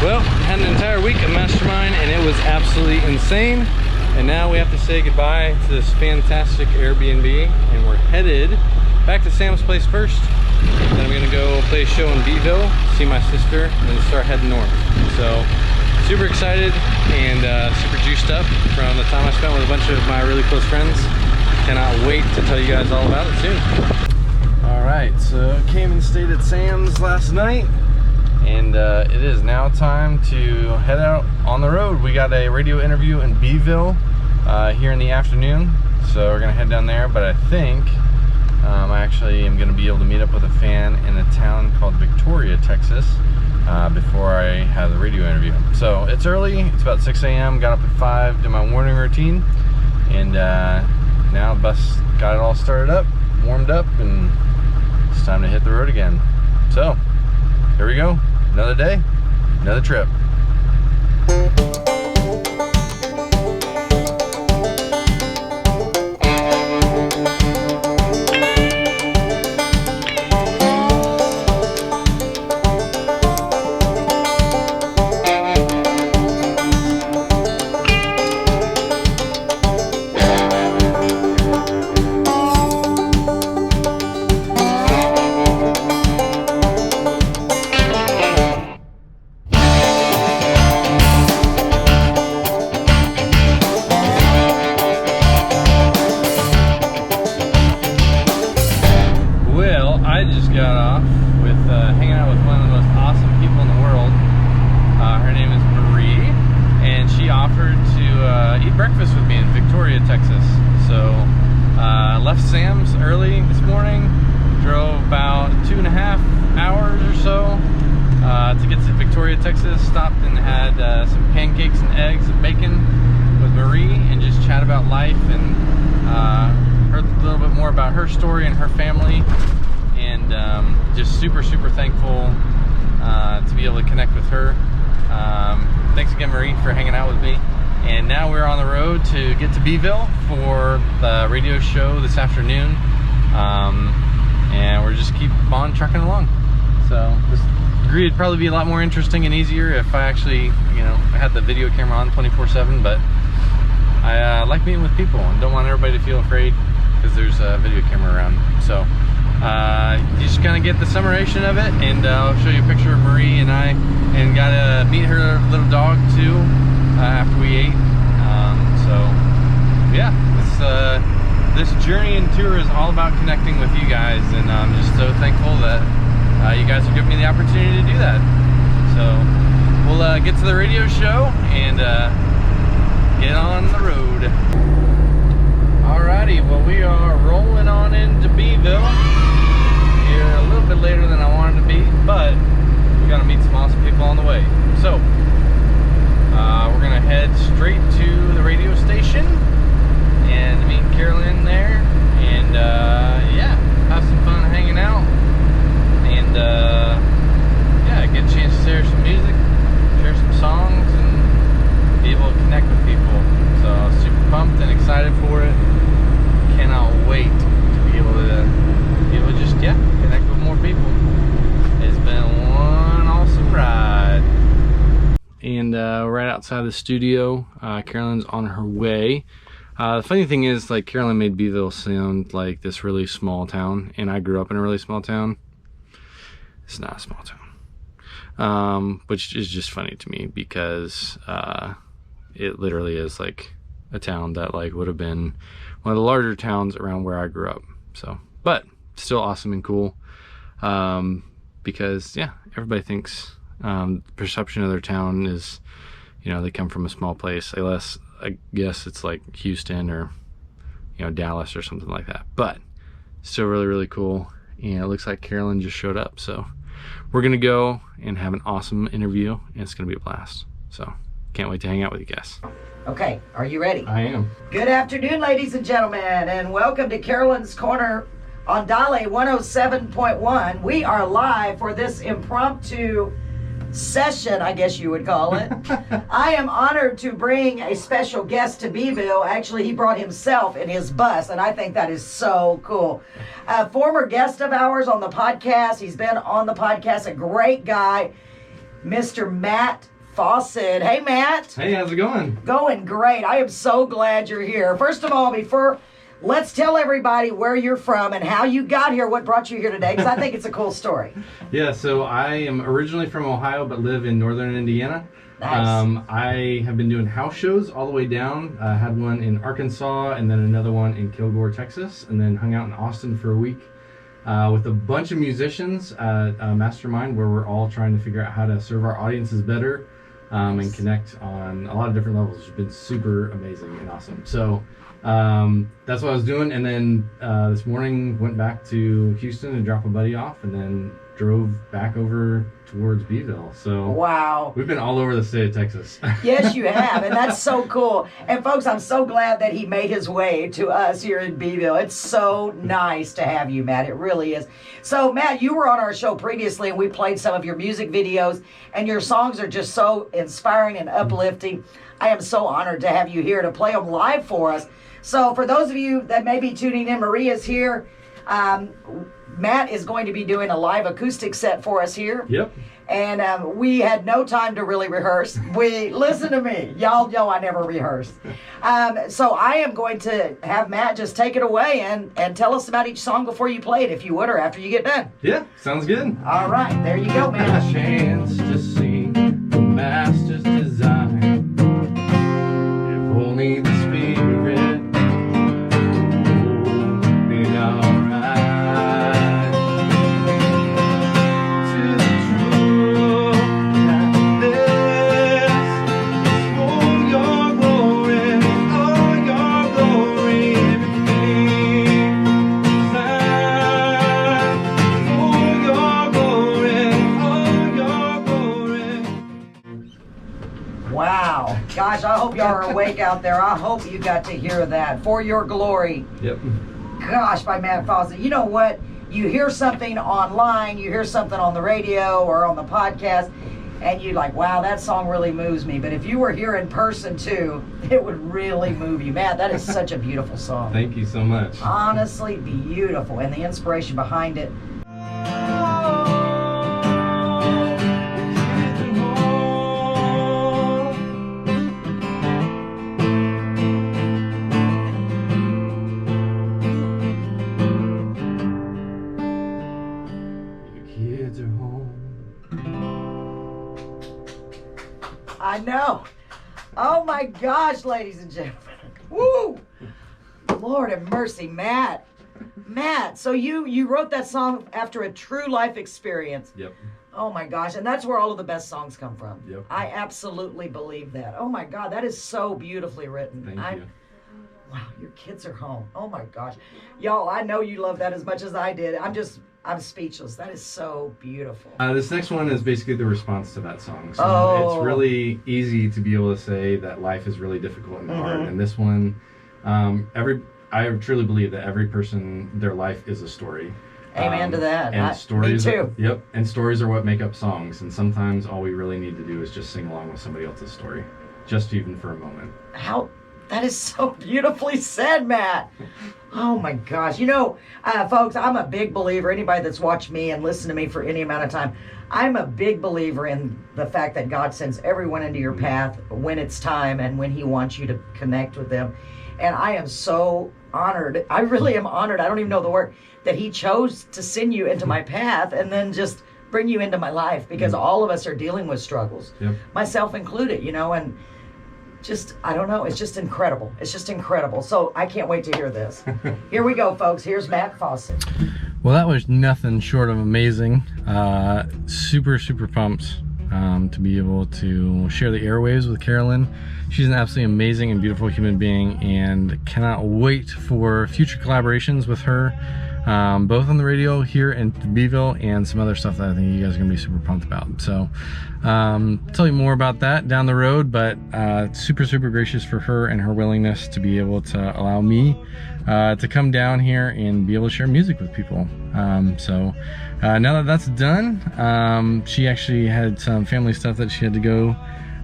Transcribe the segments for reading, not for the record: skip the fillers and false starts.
Well, had an entire week of Mastermind and it was absolutely insane. And now we have to say goodbye to this fantastic Airbnb and we're headed back to Sam's place first. Then I'm gonna go play a show in Beeville, see my sister, and then start heading north. So, super excited and super juiced up from the time I spent with a bunch of my really close friends. Cannot wait to tell you guys all about it soon. All right, so came and stayed at Sam's last night. And it is now time to head out on the road. We got a radio interview in Beeville here in the afternoon. So we're gonna head down there, but I think I actually am gonna be able to meet up with a fan in a town called Victoria, Texas, before I have the radio interview. So it's early, it's about 6 a.m., got up at 5, did my morning routine, and now the bus got it all started up, warmed up, and it's time to hit the road again. So, here we go. Another day, another trip. Breakfast with me in Victoria, Texas. So left Sam's early this morning, drove about 2.5 hours or so to get to Victoria, Texas. Stopped and had some pancakes and eggs and bacon with Marie and just chat about life and heard a little bit more about her story and her family, and just super thankful to be able to connect with her. Thanks again, Marie, for hanging out with me. And now we're on the road to get to Beeville for the radio show this afternoon. And we're just keep on trucking along. So this agreed would probably be a lot more interesting and easier if I actually, had the video camera on 24/7, but I like meeting with people and don't want everybody to feel afraid because there's a video camera around. So you just kind of get the summation of it, and I'll show you a picture of Marie and I, and got to meet her little dog too. After we ate. So yeah, this journey and tour is all about connecting with you guys, and I'm just so thankful that you guys are giving me the opportunity to do that. So we'll get to the radio show and get on the road. Alrighty, well, we are rolling on into Beeville. Here a little bit later than I wanted to be, but we're gonna meet some awesome people on the way. So we're gonna head straight to the radio station and meet Carolyn there, and yeah, have some fun hanging out, and yeah, get a chance to share some music, share some songs, and be able to connect with people. So super pumped and excited for it. Cannot wait to be able to just connect with more people. It's been one awesome ride. And right outside the studio, Carolyn's on her way. The funny thing is, like, Carolyn made Beeville sound like this really small town, and I grew up in a really small town. It's not a small town, which is just funny to me because it literally is like a town that like would have been one of the larger towns around where I grew up. So, but still awesome and cool, because yeah, everybody thinks perception of their town is, they come from a small place, unless I guess it's like Houston or Dallas or something like that. But still really cool, and it looks like Carolyn just showed up, so we're gonna go and have an awesome interview, and it's gonna be a blast. So can't wait to hang out with you guys. Okay, are you ready? I am. Good afternoon, ladies and gentlemen, and welcome to Carolyn's Corner on Dale 107.1. We are live for this impromptu session, I guess you would call it. I am honored to bring a special guest to Beeville. Actually, he brought himself in his bus, and I think that is so cool. A former guest of ours on the podcast. He's been on the podcast, a great guy, Mr. Matt Fawcett. Hey, Matt. Hey, how's it going? Going great. I am so glad you're here. First of all, let's tell everybody where you're from and how you got here, what brought you here today, because I think it's a cool story. Yeah, so I am originally from Ohio, but live in northern Indiana. Nice. I have been doing house shows all the way down. I had one in Arkansas and then another one in Kilgore, Texas, and then hung out in Austin for a week with a bunch of musicians at Mastermind, where we're all trying to figure out how to serve our audiences better and connect on a lot of different levels. It's been super amazing and awesome. So that's what I was doing, and then this morning went back to Houston and dropped a buddy off, and then drove back over towards Beeville. So wow, we've been all over the state of Texas. Yes, you have, and that's so cool. And folks, I'm so glad that he made his way to us here in Beeville. It's so nice to have you, Matt. It really is. So, Matt, you were on our show previously, and we played some of your music videos, and your songs are just so inspiring and uplifting. I am so honored to have you here to play them live for us. So, for those of you that may be tuning in, Maria's here. Matt is going to be doing a live acoustic set for us here. Yep. And we had no time to really rehearse. Listen to me. Y'all know I never rehearse. So I am going to have Matt just take it away and tell us about each song before you play it, if you would, or after you get done. Yeah, sounds good. All right, there you go, Matt. A chance to see the master's design. If only the spirit would be alright. To the truth that this is for your glory, all your glory, everything designed for your glory, all your glory. Wow. Gosh, I hope y'all are awake out there. I hope you got to hear that. For Your Glory. Yep. Gosh, by Matt Fawcett. You know what? You hear something online, you hear something on the radio or on the podcast, and you're like, wow, that song really moves me. But if you were here in person too, it would really move you. Matt, that is such a beautiful song. Thank you so much. Honestly, beautiful. And the inspiration behind it. Kids are home. I know. Oh my gosh, ladies and gentlemen. Woo! Lord have mercy, Matt. Matt, so you wrote that song after a true life experience. Yep. Oh my gosh, and that's where all of the best songs come from. Yep. I absolutely believe that. Oh my God, that is so beautifully written. Thank you. Wow, your kids are home. Oh my gosh. Y'all, I know you love that as much as I did. I'm speechless. That is so beautiful. This next one is basically the response to that song. So Oh. it's really easy to be able to say that life is really difficult and hard. And this one, I truly believe that every person, their life is a story. Amen to that. And stories, me too. Yep. And stories are what make up songs. And sometimes all we really need to do is just sing along with somebody else's story, just even for a moment. That is so beautifully said, Matt. Oh my gosh. You know, folks, I'm a big believer. Anybody that's watched me and listened to me for any amount of time, I'm a big believer in the fact that God sends everyone into your path when it's time and when He wants you to connect with them. And I am so honored. I really am honored. I don't even know the word, that He chose to send you into my path and then just bring you into my life, because all of us are dealing with struggles, myself included, you know, and just, I don't know, it's just incredible. It's just incredible. So I can't wait to hear this. Here we go, folks. Here's Matt Fawcett. Well, that was nothing short of amazing. Super pumped to be able to share the airwaves with Carolyn. She's an absolutely amazing and beautiful human being, and cannot wait for future collaborations with her, both on the radio here in Beeville and some other stuff that I think you guys are going to be super pumped about. So tell you more about that down the road, but super gracious for her and her willingness to be able to allow me to come down here and be able to share music with people. So now that that's done, she actually had some family stuff that she had to go,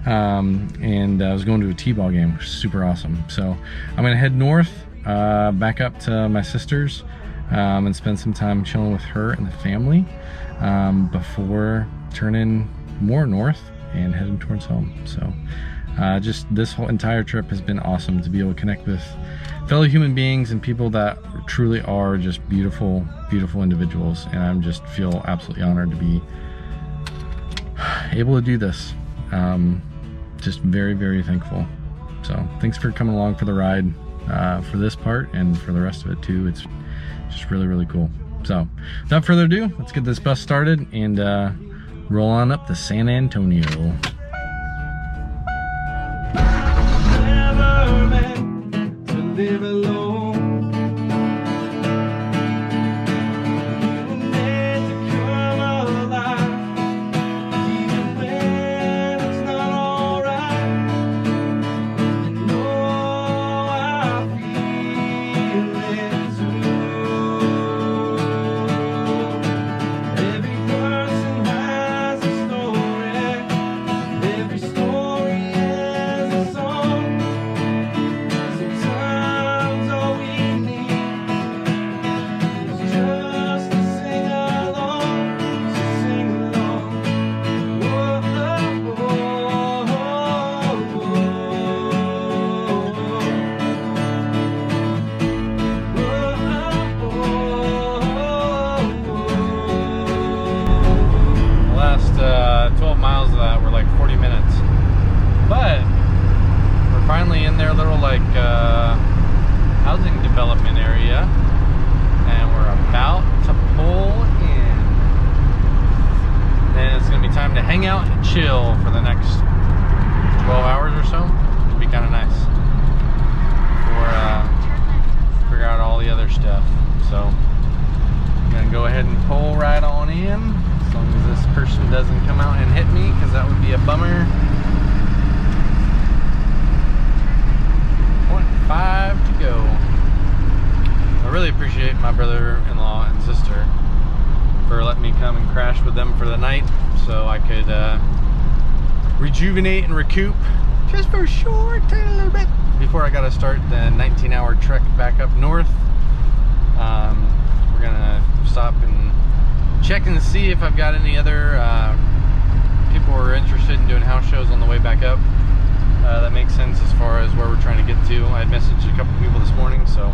and I was going to a t-ball game, which is super awesome. So I'm gonna head north, back up to my sister's, and spend some time chilling with her and the family, before turning more north and heading towards home. So just this whole entire trip has been awesome to be able to connect with fellow human beings and people that truly are just beautiful, beautiful individuals. And I'm just feel absolutely honored to be able to do this. Just very, very thankful. So thanks for coming along for the ride for this part and for the rest of it too. It's just really, really cool. So without further ado, let's get this bus started and roll on up to San Antonio. Never meant to live alone. Housing development area, and we're about to pull in. And it's gonna be time to hang out and chill for the next 12 hours or so. It'll be kind of nice before figure out all the other stuff. So I'm gonna go ahead and pull right on in, as long as this person doesn't come out and hit me, because that would be a bummer. 0.5 to go. I really appreciate my brother-in-law and sister for letting me come and crash with them for the night so I could rejuvenate and recoup just for a short little bit before I got to start the 19-hour trek back up north. We're gonna stop and check and see if I've got any other people who are interested in doing house shows on the way back up. That makes sense as far as where we're trying to get to. I had messaged a couple people this morning, so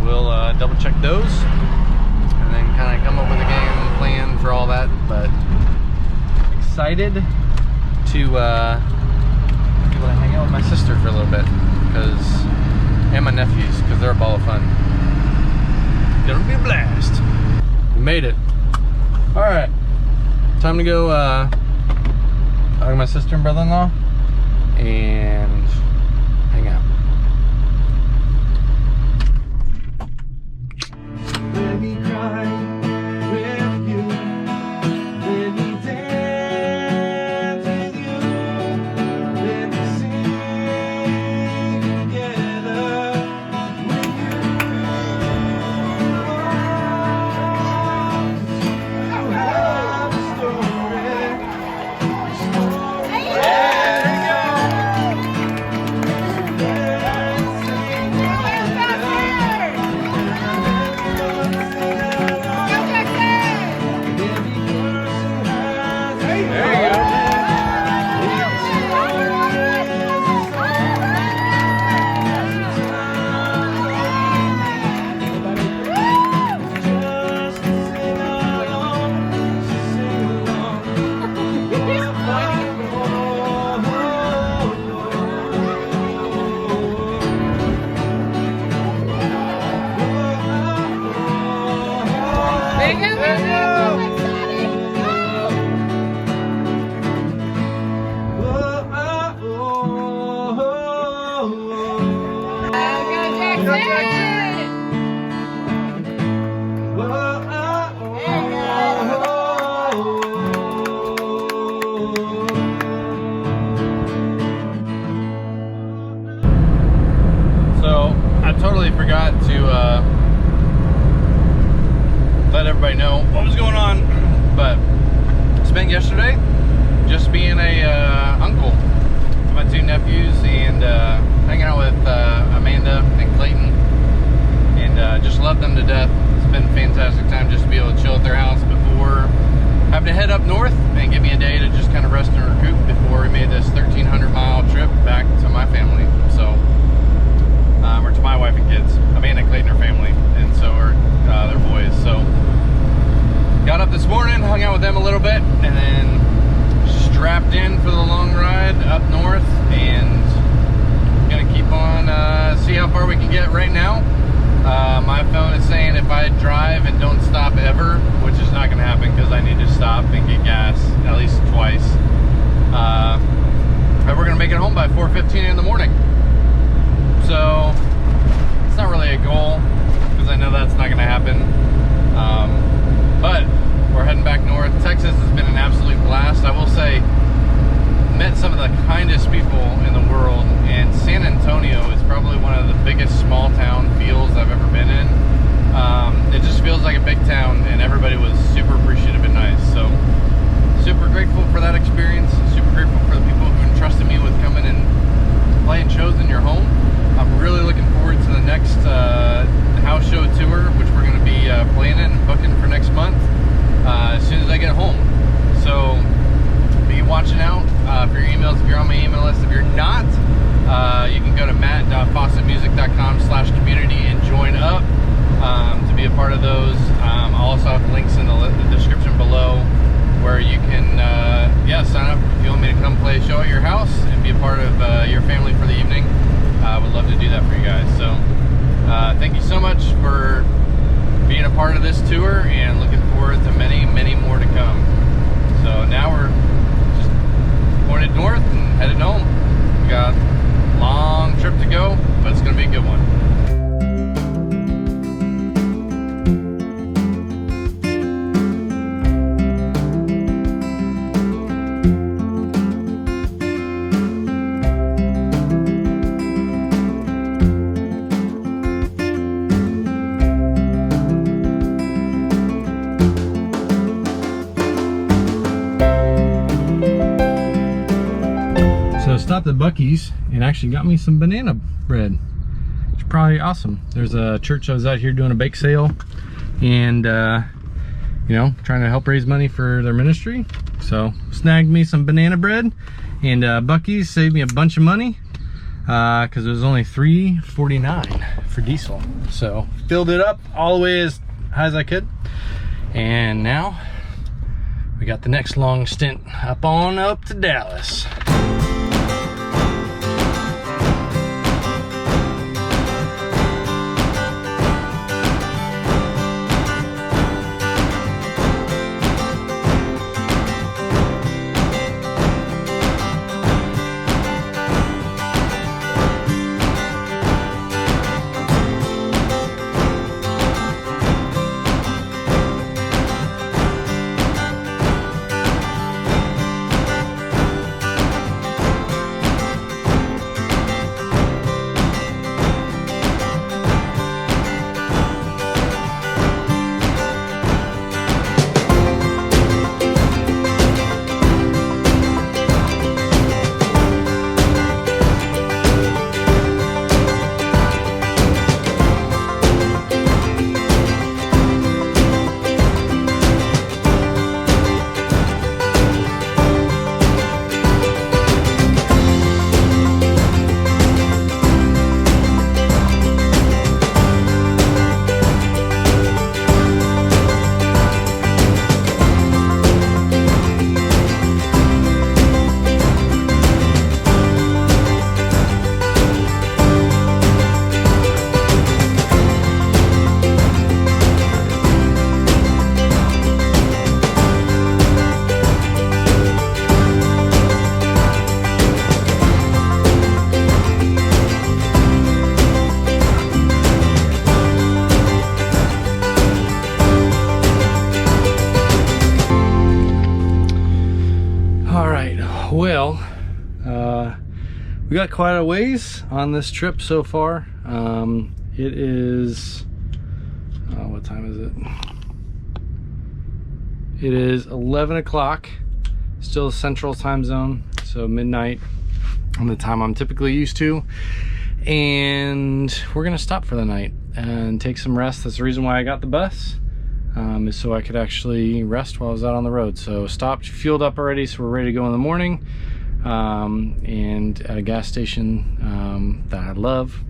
we'll double check those and then kind of come up with a game plan for all that. But excited to be able to hang out with my sister for a little bit, and my nephews, because they're a ball of fun. Gonna be a blast. We made it. All right, time to go talk to my sister and brother-in-law and hang out. Let me cry with you. Let me dance with you. Let me sing together with you. You have a story. Forgot to let everybody know what was going on, but spent yesterday just being a uncle to my two nephews and hanging out with Amanda and Clayton, and just love them to death. It's been a fantastic time just to be able to chill at their house before having to head up north and give me a day to just kind of rest and little bit and then strapped in for the long ride up north, and gonna keep on see how far we can get. Right now my phone is saying if I drive and don't stop ever, which is not gonna happen because I need to stop and get gas at least twice, we're gonna make it home by 4:15 in the morning. So it's not really a goal because I know that's not gonna happen, but we're heading back north. Texas has been an absolute blast. I will say, met some of the kindest people in the world, and San Antonio is probably one of the biggest small town feels I've ever been in. It just feels like a big town, and everybody was super appreciative and nice. So super grateful for that experience. Super grateful for the people who entrusted me with coming and playing shows in your home. I'm really looking forward to the next house show tour, which we're going to be planning and booking for next month as soon as I get home. So be watching out for your emails if you're on my email list. If you're not, you can go to matt.fawcettmusic.com/community and join up to be a part of those. I'll also have links in the description below where you can sign up if you want me to come play a show at your house and be a part of your family for the evening. I would love to do that for you guys. So thank you so much for being a part of this tour, and looking forward to many, many more to come. So now we're just pointed north and headed home. We got a long trip to go, but it's going to be a good one. So stopped at Buc-ee's and actually got me some banana bread, which is probably awesome. There's a church I was out here doing a bake sale, and you know, trying to help raise money for their ministry. So snagged me some banana bread, and Buc-ee's saved me a bunch of money because it was only $3.49 for diesel. So filled it up all the way as high as I could, and now we got the next long stint up to Dallas. Well, we got quite a ways on this trip so far. It is, what time is it? It is 11 o'clock, still Central Time Zone, so midnight on the time I'm typically used to. And we're gonna stop for the night and take some rest. That's the reason why I got the bus, is so I could actually rest while I was out on the road. So stopped, fueled up already, so we're ready to go in the morning, and at a gas station that I love,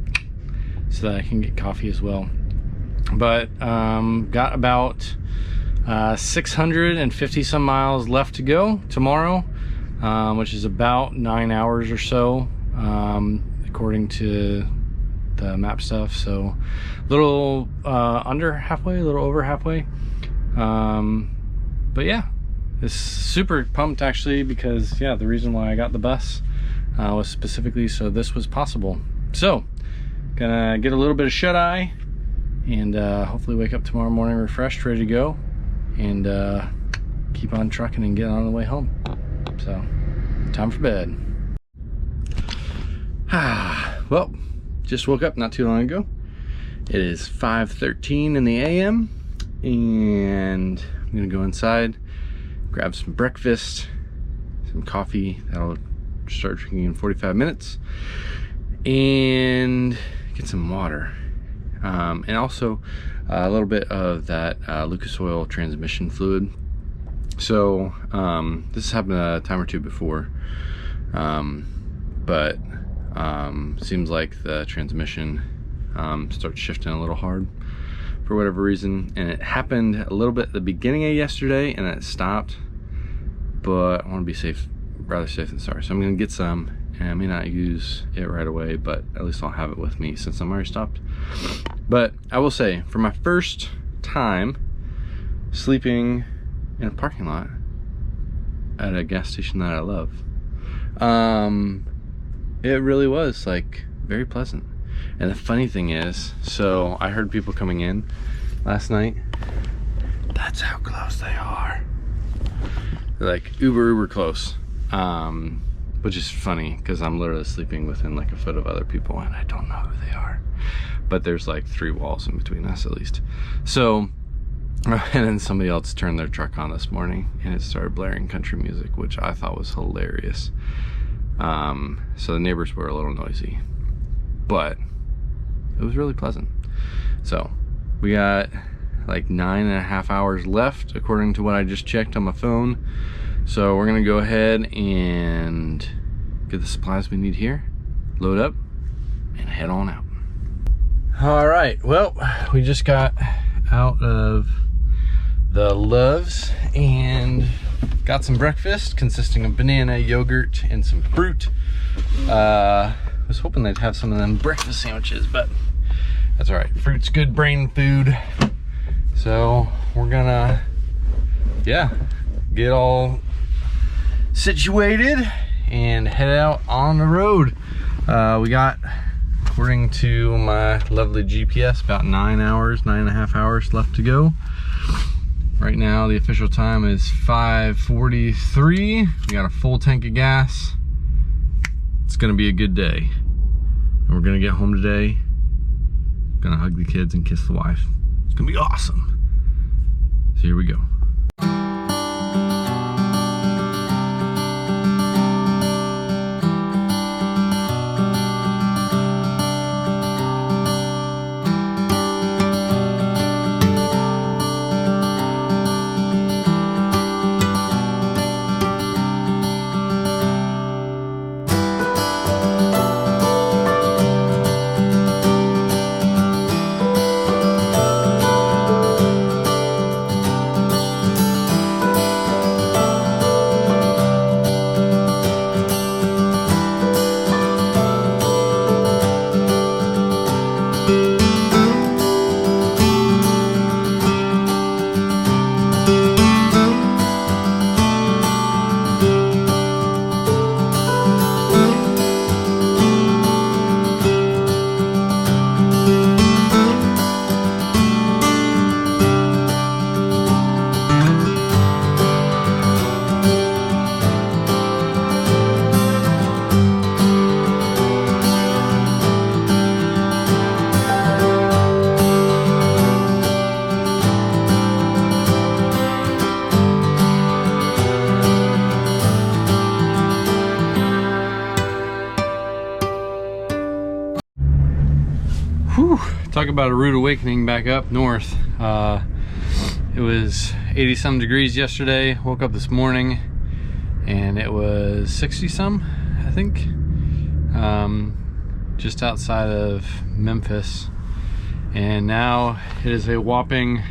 so that I can get coffee as well. But got about 650 some miles left to go tomorrow, which is about 9 hours or so, according to the map stuff. So a little under halfway, a little over halfway. But yeah, it's super pumped actually, because yeah, the reason why I got the bus was specifically so this was possible. So gonna get a little bit of shut-eye and hopefully wake up tomorrow morning refreshed, ready to go, and keep on trucking and get on the way home. So time for bed. Well, just woke up not too long ago. It is 5:13 in the AM, and I'm gonna go inside, grab some breakfast, some coffee that I'll start drinking in 45 minutes, and get some water, and also a little bit of that Lucas Oil transmission fluid. So this has happened a time or two before, but seems like the transmission starts shifting a little hard for whatever reason, and it happened a little bit at the beginning of yesterday and then it stopped. But I want to be safe, rather safe than sorry, so I'm gonna get some, and I may not use it right away, but at least I'll have it with me since I'm already stopped. But I will say, for my first time sleeping in a parking lot at a gas station that I love, it really was like very pleasant. And the funny thing is, so I heard people coming in last night. That's how close they are. They're like uber close, which is funny because I'm literally sleeping within like a foot of other people and I don't know who they are, but there's like 3 walls in between us at least. So, and then somebody else turned their truck on this morning and it started blaring country music, which I thought was hilarious. So the neighbors were a little noisy, but it was really pleasant. So we got like 9.5 hours left according to what I just checked on my phone. So we're gonna go ahead and get the supplies we need here, load up, and head on out. All right, well, we just got out of the Loves and got some breakfast consisting of banana, yogurt, and some fruit. I was hoping they'd have some of them breakfast sandwiches, but that's all right. Fruit's good brain food. So we're gonna, yeah, get all situated and head out on the road. We got, according to my lovely GPS, about 9.5 hours left to go. Right now the official time is 5:43. We got a full tank of gas. It's gonna be a good day, and we're gonna get home today, gonna hug the kids and kiss the wife. It's gonna be awesome. So here we go. Whew, talk about a rude awakening back up north. It was 80 some degrees yesterday. Woke up this morning and it was 60 some, I think, just outside of Memphis. And now it is a whopping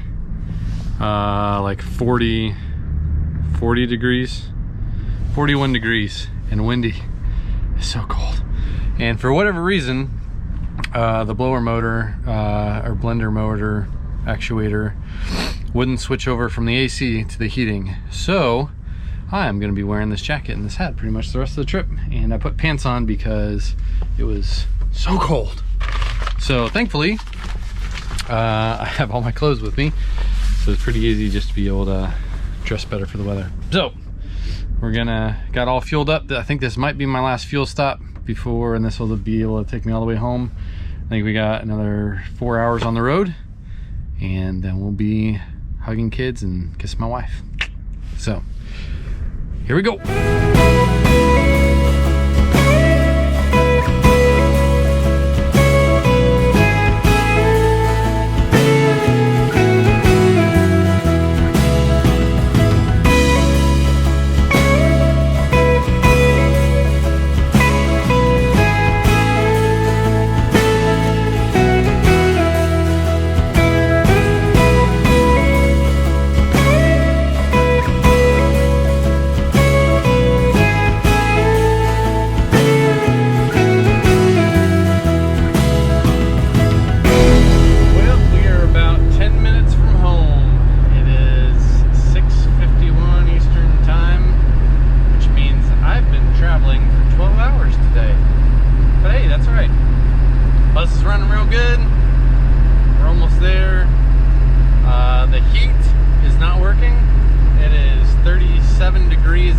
like 41 degrees and windy. It's so cold. And for whatever reason, the blower motor or blender motor actuator wouldn't switch over from the AC to the heating. So I'm gonna be wearing this jacket and this hat pretty much the rest of the trip. And I put pants on because it was so cold. So thankfully, I have all my clothes with me. So it's pretty easy just to be able to dress better for the weather. So we're got all fueled up. I think this might be my last fuel stop before, and this will be able to take me all the way home. I think we got another 4 hours on the road, and then we'll be hugging kids and kissing my wife. So here we go.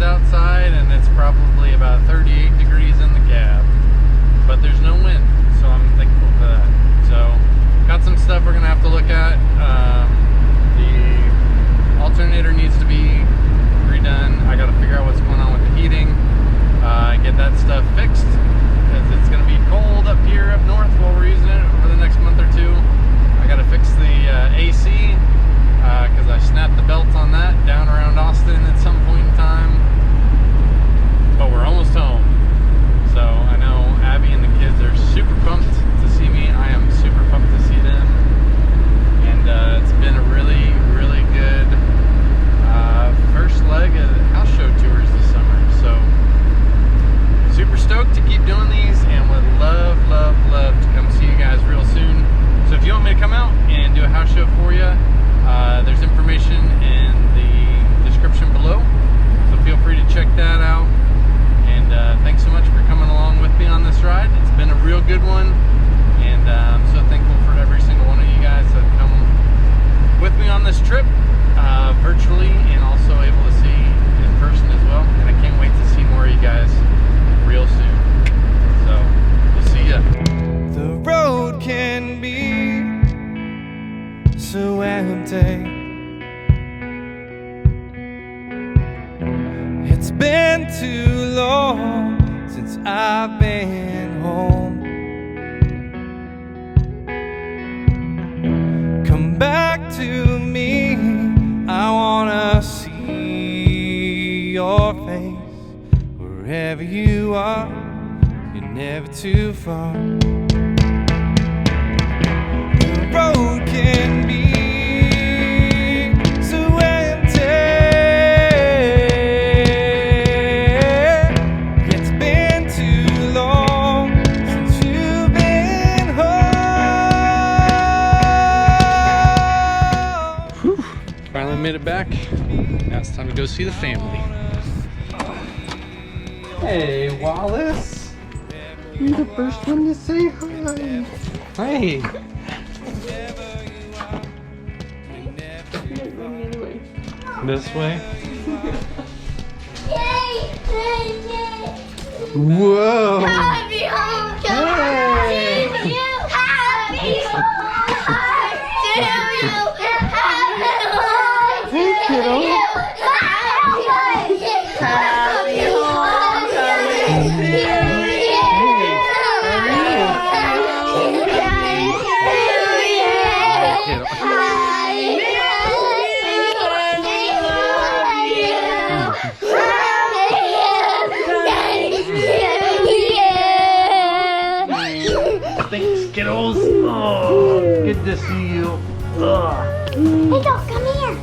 Outside, and it's probably about 38 degrees in the cab, but there's no wind, so I'm thankful for that. So got some stuff we're gonna have to look at. The alternator needs to be redone. I gotta figure out what's going on with the heating, get that stuff fixed, because it's gonna be cold up here up north while we're using it over the next month or two. I gotta fix the AC, because I snapped the belts on that down around Austin at some point in time. But we're almost home. So I know Abby and the kids are super pumped to see me. I am super pumped to see them. And it's been a really, really good first leg of house show tours this summer. So super stoked to keep doing these, and would love, love, love to come see you guys real soon. So if you want me to come out and do a house show for you, there's information in the description below. So feel free to check that out. And thanks so much for coming along with me on this ride. It's been a real good one, and I'm so thankful for every single one of you guys that come with me on this trip, virtually and also able to see in person as well. And I can't wait to see more of you guys real soon. So we'll see ya. The road can be so empty. It's been too long since I've been home. Come back to me, I wanna see your face. Wherever you are, you're never too far. The road can be so empty. It's been too long since you've been home. Finally made it back. Now it's time to go see the family. Hey, Wallace. You're the first one to say hi. Hey. This way. Whoa. Happy homecoming to you. Happy homecoming to you. Happy homecoming to you. Happy homecoming to you. Thanks, kiddos. Oh, good to see you. Ugh. Hey, dog, come here.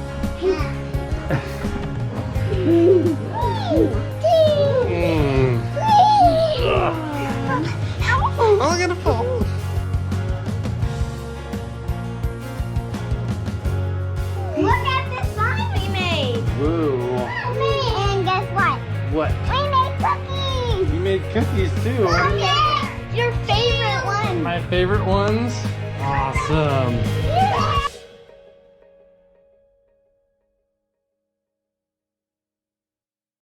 what? We made cookies. You made cookies too. Yeah. Your favorite one. My favorite ones? Awesome. Yeah.